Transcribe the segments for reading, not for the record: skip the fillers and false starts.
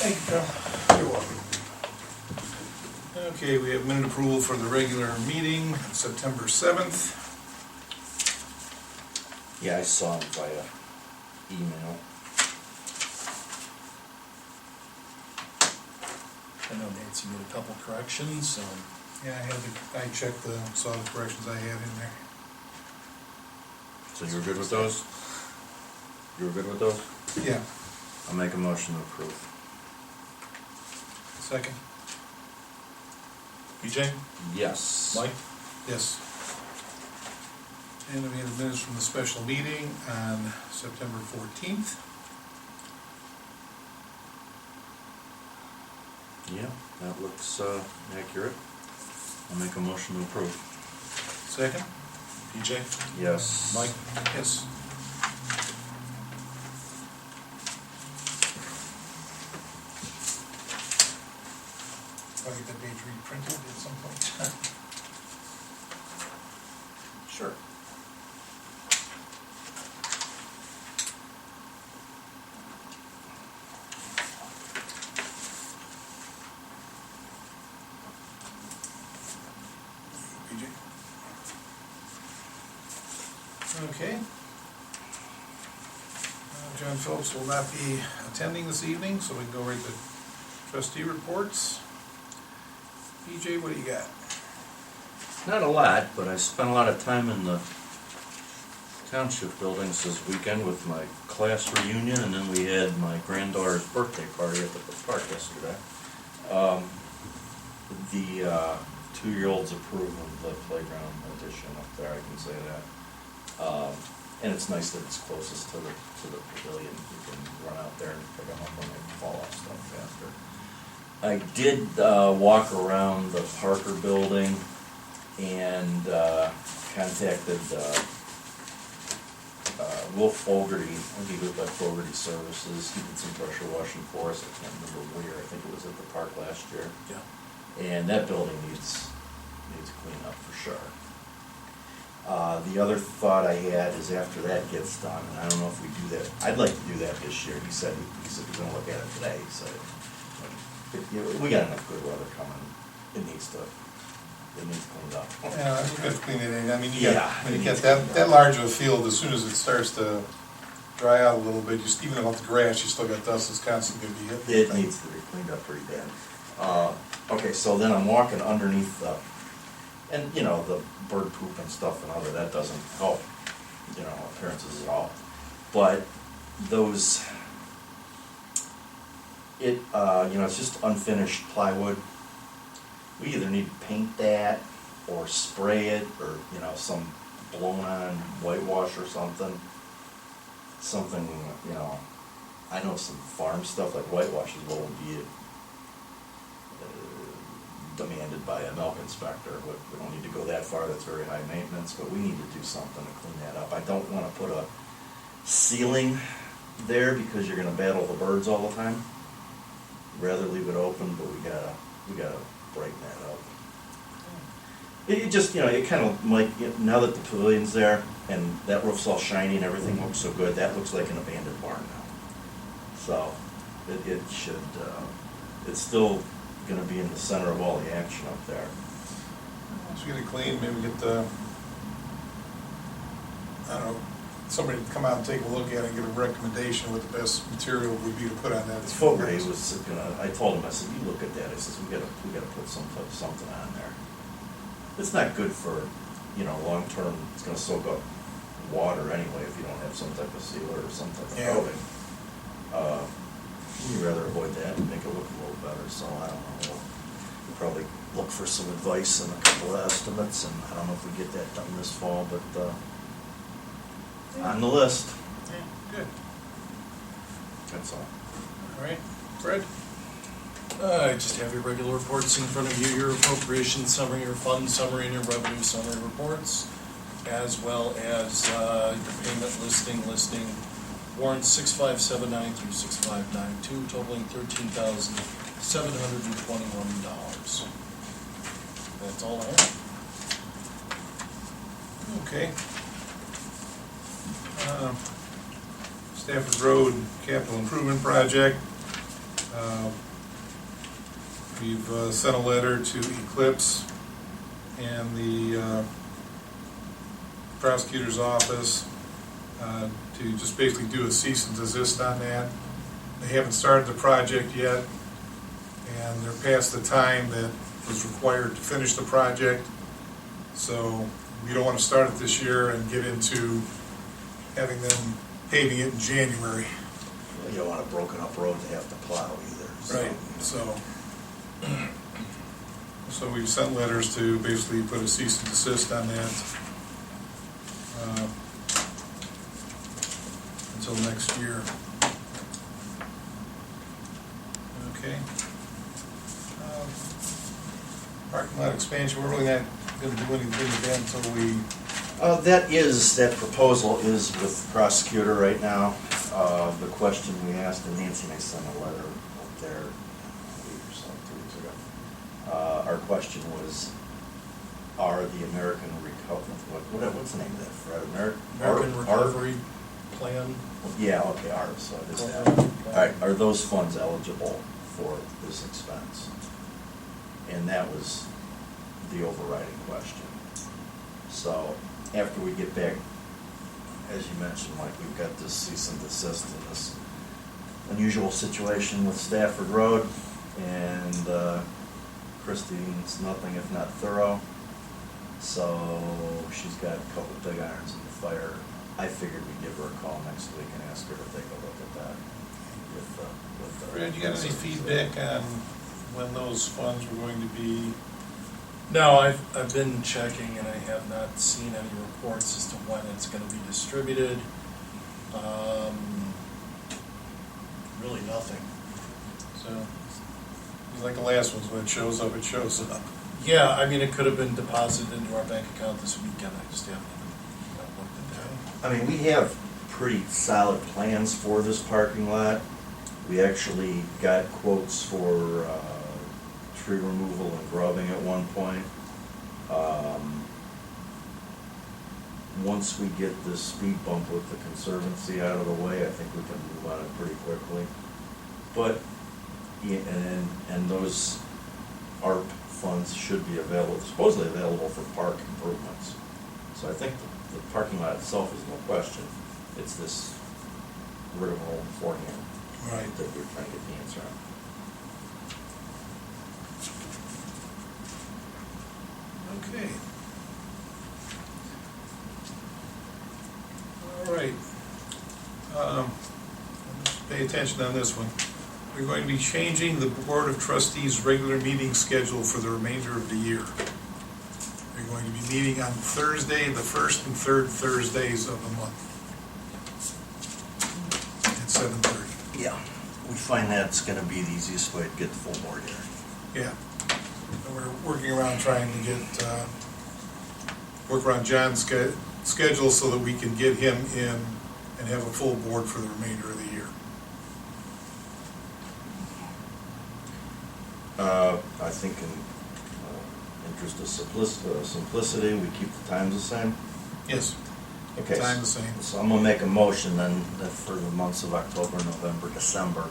Thank you, Phil. You're welcome. Okay, we have minute approval for the regular meeting, September 7th. Yeah, I saw him via email. I know Nancy made a couple corrections, Yeah, I checked saw the corrections I had in there. So you were good with those? You were good with those? Yeah, I'll make a motion to approve. second, BJ, Yes. Mike, yes. And we have minutes from the special meeting on September 14th. Yeah, that looks accurate. I'll make a motion to approve. Second, BJ, Yes. Mike, yes. I'll get that page reprinted at some point. sure. PJ. Okay. John Phillips will not be attending this evening, so we can go right to trustee reports. PJ, what do you got? Not a lot, but I spent a lot of time in the Township buildings this weekend with my class reunion, and then we had my granddaughter's birthday party at the park yesterday. The 2-year-olds approve of the playground addition up there, I can say that. And it's nice that it's closest to the pavilion. You can run out there and pick them up when they fall off stuff faster. I did walk around the Parker building and contacted Wolf Fogarty. I think he looked like Fogarty Services. He did some pressure washing for us. I can't remember where. I think it was at the park last year. Yeah. And that building needs cleaning up for sure. The other thought I had is after that gets done, and I don't know if we do that. I'd like to do that this year. He said he's going to look at it today. He said we got enough good weather coming. It needs cleaned up. Yeah, we have to clean it in. I mean, when you it get needs that cleaned up. large of a field, as soon as it starts to dry out a little bit, even off the grass, you still got dust that's constantly going to be hitting. It needs to be cleaned up pretty bad. Okay, so then I'm walking underneath the, and you know, the bird poop and stuff and other, that doesn't help, you know, appearances at all. But those, you know, it's just unfinished plywood. We either need to paint that or spray it, or, you know, some blown on whitewash or something. Something, you know, I know some farm stuff like whitewash is what will be demanded by a milk inspector. We don't need to go that far, that's very high maintenance, but we need to do something to clean that up. I don't want to put a ceiling there because you're going to battle the birds all the time. Rather leave it open, but we gotta brighten that up. It just, you know, it kind of like, now that the pavilion's there and that roof's all shiny and everything looks so good, that looks like an abandoned barn now. So it should, it's still going to be in the center of all the action up there. Once we get it clean, maybe get I don't know, somebody to come out and take a look at it and give a recommendation what the best material would be to put on that. Fogarty was gonna, I told him, I said, you look at that, I says, we gotta put something on there. It's not good for, you know, long term, it's gonna soak up water anyway if you don't have some type of sealer or some type of coating. You'd rather avoid that and make it look a little better, so I don't know, we'll probably look for some advice and a couple of estimates, and I don't know if we get that done this fall, but, on the list. Yeah, good. That's all. All right, Fred? I just have your regular reports in front of you, your appropriation summary, your fund summary, and your revenue summary reports, as well as your payment listing, warrants 6579 through 6592, totaling $13,721. That's all I have. Okay. Stanford Road Capital Improvement Project. We've sent a letter to Eclipse and the prosecutor's office to just basically do a cease and desist on that. They haven't started the project yet, and they're past the time that was required to finish the project. So we don't want to start it this year and get into having them paving it in January. You don't want a broken up road to have to plow either. So. Right, so we've sent letters to basically put a cease and desist on that until next year. Okay. Parking lot expansion, we're really not gonna do anything with that until we, That proposal is with the prosecutor right now. The question we asked, and Nancy and I sent a letter up there a week or so, 2 weeks ago. Our question was, are the American what's the name of that, Fred? American Recovery Plan. Yeah, okay, ours, so it is that. All right, are those funds eligible for this expense? And that was the overriding question. So after we get back, as you mentioned, Mike, we've got this cease and desist in this unusual situation with Stanford Road, and Christine's nothing if not thorough. So she's got a couple big irons in the fire. I figured we'd give her a call next week and ask her to take a look at that. Brad, you got any feedback on when those funds were going to be? No, I've been checking and I have not seen any reports as to when it's going to be distributed. Really nothing. So, it's like the last ones, when it shows up, it shows up. Yeah, I mean, it could have been deposited into our bank account this weekend. I just haven't even looked at that. I mean, we have pretty solid plans for this parking lot. We actually got quotes for tree removal and grubbing at one point. Once we get this speed bump with the Conservancy out of the way, I think we can move on it pretty quickly. But, yeah, and those ARP funds should be available, supposedly available for park improvements. So I think the parking lot itself is no question. It's this rigmarole beforehand. Right. That we're trying to get the answer on. Okay. All right. Just pay attention on this one. We're going to be changing the Board of Trustees' regular meeting schedule for the remainder of the year. We're going to be meeting on Thursday, the first and third Thursdays of the month at 7:30. Yeah, we find that's gonna be the easiest way to get the full board here. Yeah. And we're working around trying to get, work around John's schedule so that we can get him in and have a full board for the remainder of the year. I think in interest of simplicity, we keep the times the same. Yes. Okay. Time the same. So I'm gonna make a motion then that for the months of October, November, December,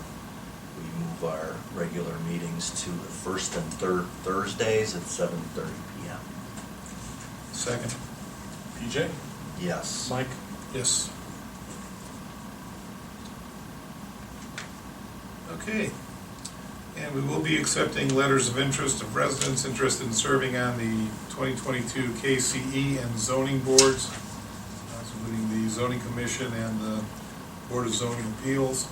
we move our regular meetings to the first and third Thursdays at 7:30 p.m. Second. PJ? Yes. Mike? Yes. Okay. And we will be accepting letters of interest of residents interested in serving on the 2022 KCE and zoning boards, including the Zoning Commission and the Board of Zoning Appeals.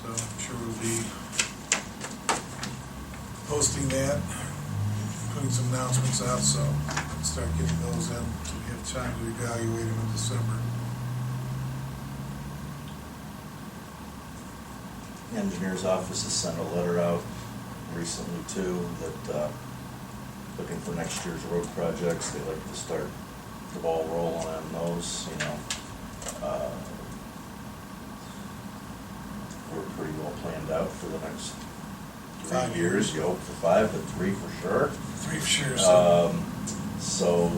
So I'm sure we'll be posting that, putting some announcements out, so start getting those in so we have time to evaluate them in December. The engineer's office has sent a letter out recently too, that looking for next year's road projects. They like to start the ball rolling on those, you know. We're pretty well planned out for the next 5 years. You hope for 5, but 3 for sure. 3 for sure. So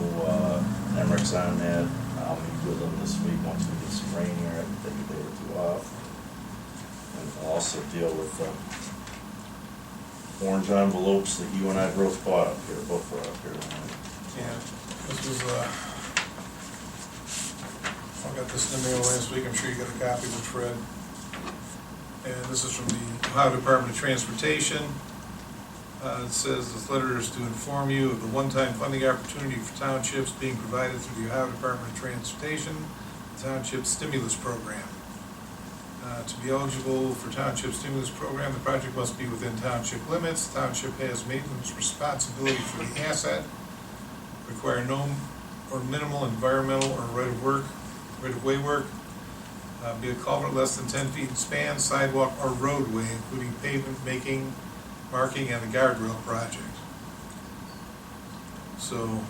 Emmerich on that. I'll meet with them this week once we get some rain here. take a day or two off. And we'll also deal with orange envelopes that you and I both bought up here, both brought up here tonight. Yeah, this was, I got this in the mail last week, I'm sure you got a copy with Fred. And this is from the Ohio Department of Transportation. It says, this letter is to inform you of the one-time funding opportunity for townships being provided through the Ohio Department of Transportation, the Township Stimulus Program. To be eligible for Township Stimulus Program, the project must be within township limits. Township has maintenance responsibility for the asset, require no or minimal environmental or right-of-way work, be a culvert less than 10 feet in span, sidewalk or roadway, including pavement making, marking, and the guardrail project. So,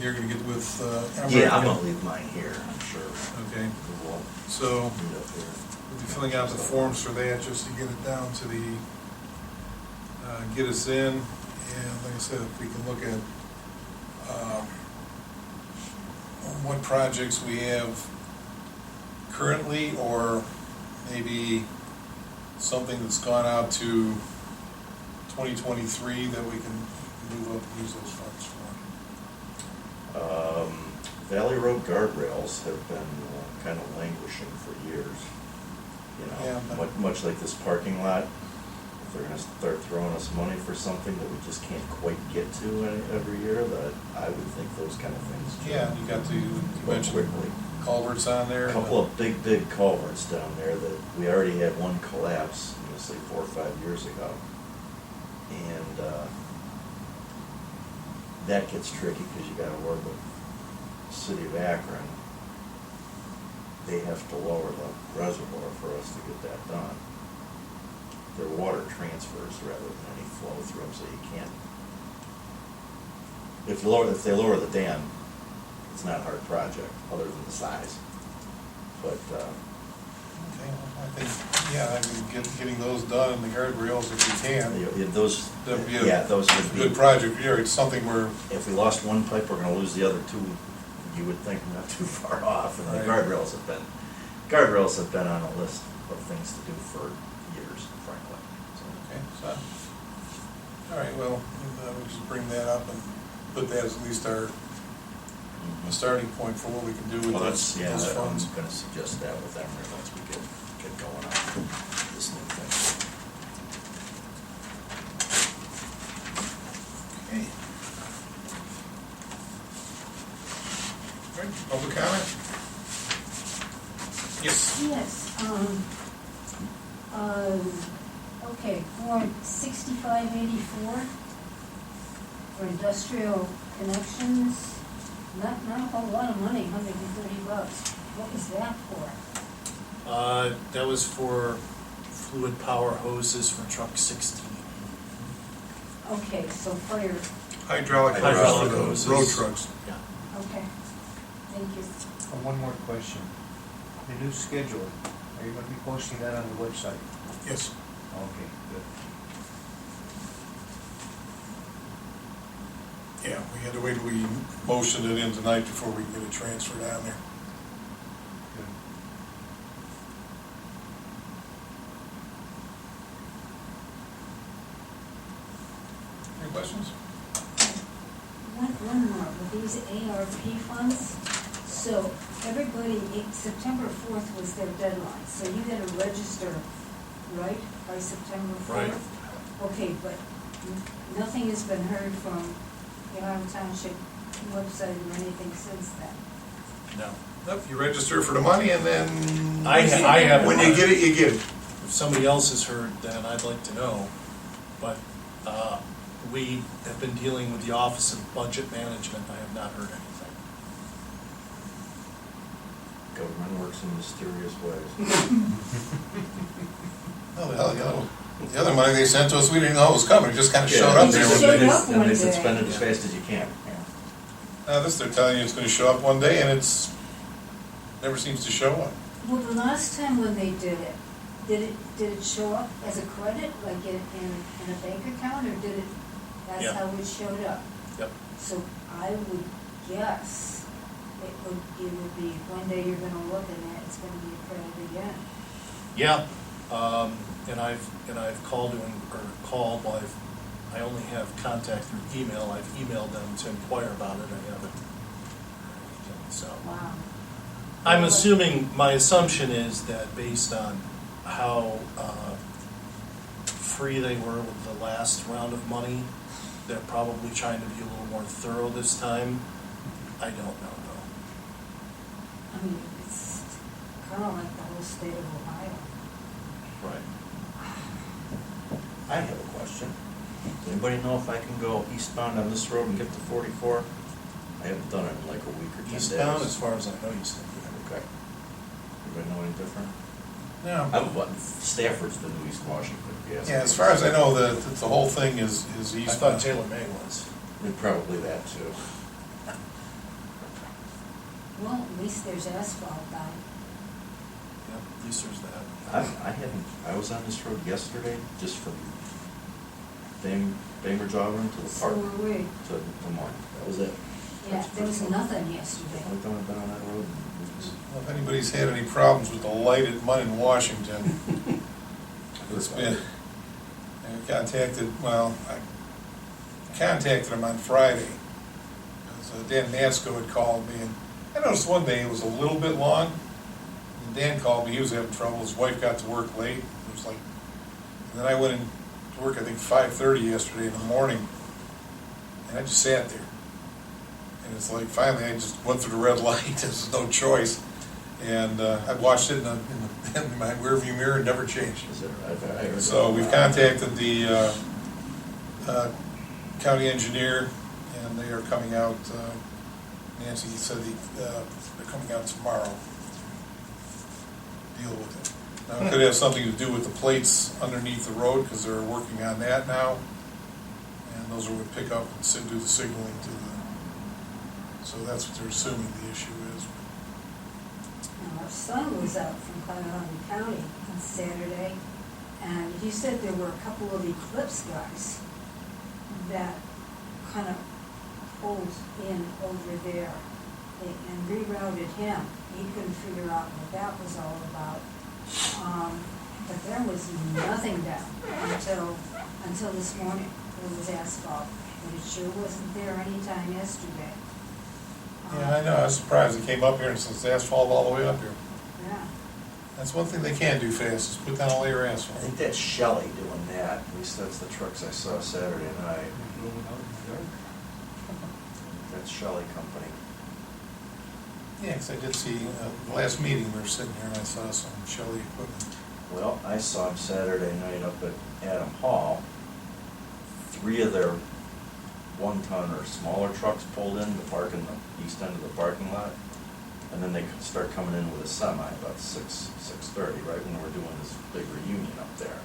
you're gonna get with Emery. Yeah, I'm gonna leave mine here, I'm sure. Okay, We won't so meet up here. we'll be filling out the forms for that, just to get it down to the, get us in. And like I said, if we can look at what projects we have currently, or maybe something that's gone out to 2023 that we can move up and use those funds for. Valley Road guardrails have been kind of languishing for years. You know, Yeah, but- much like this parking lot. If they're gonna start throwing us money for something that we just can't quite get to every year, that I would think those kind of things. Yeah, you got to, you mentioned quickly. culverts on there. A couple of big culverts down there that we already had one collapse, say 4 or 5 years ago. And that gets tricky because you gotta work with the city of Akron. They have to lower the reservoir for us to get that done. Their water transfers rather than any flow through them, so you can't. If they lower the dam, it's not a hard project, other than the size. But, Okay, well, I think, yeah, I mean, getting those done and the guardrails if we can, those, that'd be yeah, those a would be. good project here. It's something where, If we lost one pipe, we're gonna lose the other two, you would think not too far off, and the Right. guardrails have been on a list of things to do for years, frankly. okay, so, all right, well, we'll just bring that up and put that as at least our a starting point for what we can do with Well, those that's, yeah, those I'm funds. gonna suggest that with Emery once we get going on this new thing. Okay. All right, public comment? Yes. Yes, okay, warrant 6584 for industrial connections, not a whole lot of money, $130. What was that for? That was for fluid power hoses for truck 16. Okay, so fire, Hydraulic Hydraulic hoses, hoses. road trucks. Yeah. okay, thank you. One more question. The new schedule, are you gonna be posting that on the website? Yes. Okay, good. Yeah, we had to wait till we motioned it in tonight before we can get it transferred down there. Good. Any questions? One more, with these ARP funds, so everybody, September 4th was their deadline, so you gotta register, right, by September 4th? Right. Okay, but nothing has been heard from the Ohio Township website or anything since then? No. Nope, you register for the money and then. I haven't. When you get it, you get it. If somebody else has heard, then I'd like to know. But we have been dealing with the Office of Budget Management. I have not heard anything. Government works in mysterious ways. Oh, the hell, the other money they sent to us, we didn't know it was coming, it just kind of showed up It there. just one showed day. up And one they said day. spend it as fast as you can. This, they're telling you it's gonna show up one day and it's, never seems to show up. Well, the last time when they did it show up as a credit, like in a bank account, or did it, that's Yeah. how it showed up? Yep. So I would guess it would be, one day you're gonna look and it's gonna be accredited again. Yeah, and I've called well, I only have contact through email. I've emailed them to inquire about it. I haven't heard anything, so. Wow. I'm assuming, my assumption is that based on how free they were with the last round of money, they're probably trying to be a little more thorough this time. I don't know, though. I mean, it's kind of like the whole state of Ohio. Right. I have a question. Does anybody know if I can go eastbound on this road and get to 44? I haven't done it in like a week or 10 days. Eastbound, as far as I know, you still do. Okay. Anybody know any different? Yeah. Stafford's the new East Washington, yes. Yeah, as far as I know, the whole thing is I east. thought Taylor May was. And probably that too. Well, at least there's asphalt down. Yep, at least there's that. I was on this road yesterday, just from Bamer Jogger to the So park, were we. to Des Moines. That was it. Yeah, there was nothing yesterday. Only time I've been on that road in weeks. Well, if anybody's had any problems with the light at Munn in Washington, it's been, I contacted him on Friday. So Dan Nasco had called me, and I noticed one day it was a little bit long. And Dan called me, he was having trouble, his wife got to work late. It was like, and then I went in to work, I think 5:30 yesterday in the morning, and I just sat there. And it's like, finally, I just went through the red light, there's no choice. And I watched it in my rearview mirror and never changed. Is it? I heard So that. we've contacted the county engineer, and they are coming out, Nancy said they're coming out tomorrow. Deal with it. Now, it could have something to do with the plates underneath the road, because they're working on that now. And those would pick up and do the signaling to the, so that's what they're assuming the issue is. Now, our son was out from Cuyahoga County on Saturday, and he said there were a couple of Eclipse guys that kind of pulled in over there and rerouted him. He couldn't figure out what that was all about. But there was nothing down until this morning. There was asphalt, but it sure wasn't there any time yesterday. Yeah, I know, I was surprised it came up here and says asphalt all the way up here. Yeah. That's one thing they can't do fast, is put down a layer of I asphalt. think that's Shelley doing that, at least that's the trucks I saw Saturday night. That's Shelley Company. Yeah, because I did see, the last meeting, we were sitting here and I saw some Shelley equipment. Well, I saw him Saturday night up at Adam Hall. 3 of their 1-ton or smaller trucks pulled in to park in the east end of the parking lot. And then they could start coming in with a semi about 6:30, right when we're doing this big reunion up there.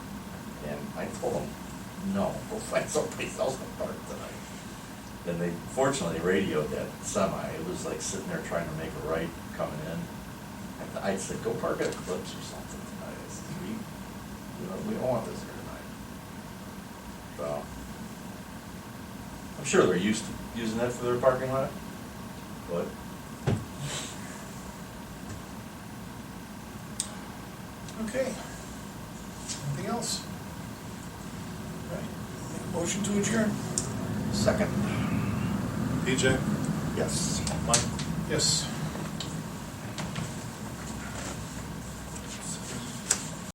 And I told them, no, go find someplace else to park tonight. Then they fortunately radioed that semi. It was like sitting there trying to make a right coming in. I said, go park at Eclipse or something tonight. I said, we don't want this here tonight. So I'm sure they're used to using that for their parking lot, but Okay. Anything else? Right. Make a motion to adjourn. second, PJ? yes. Mike? Yes.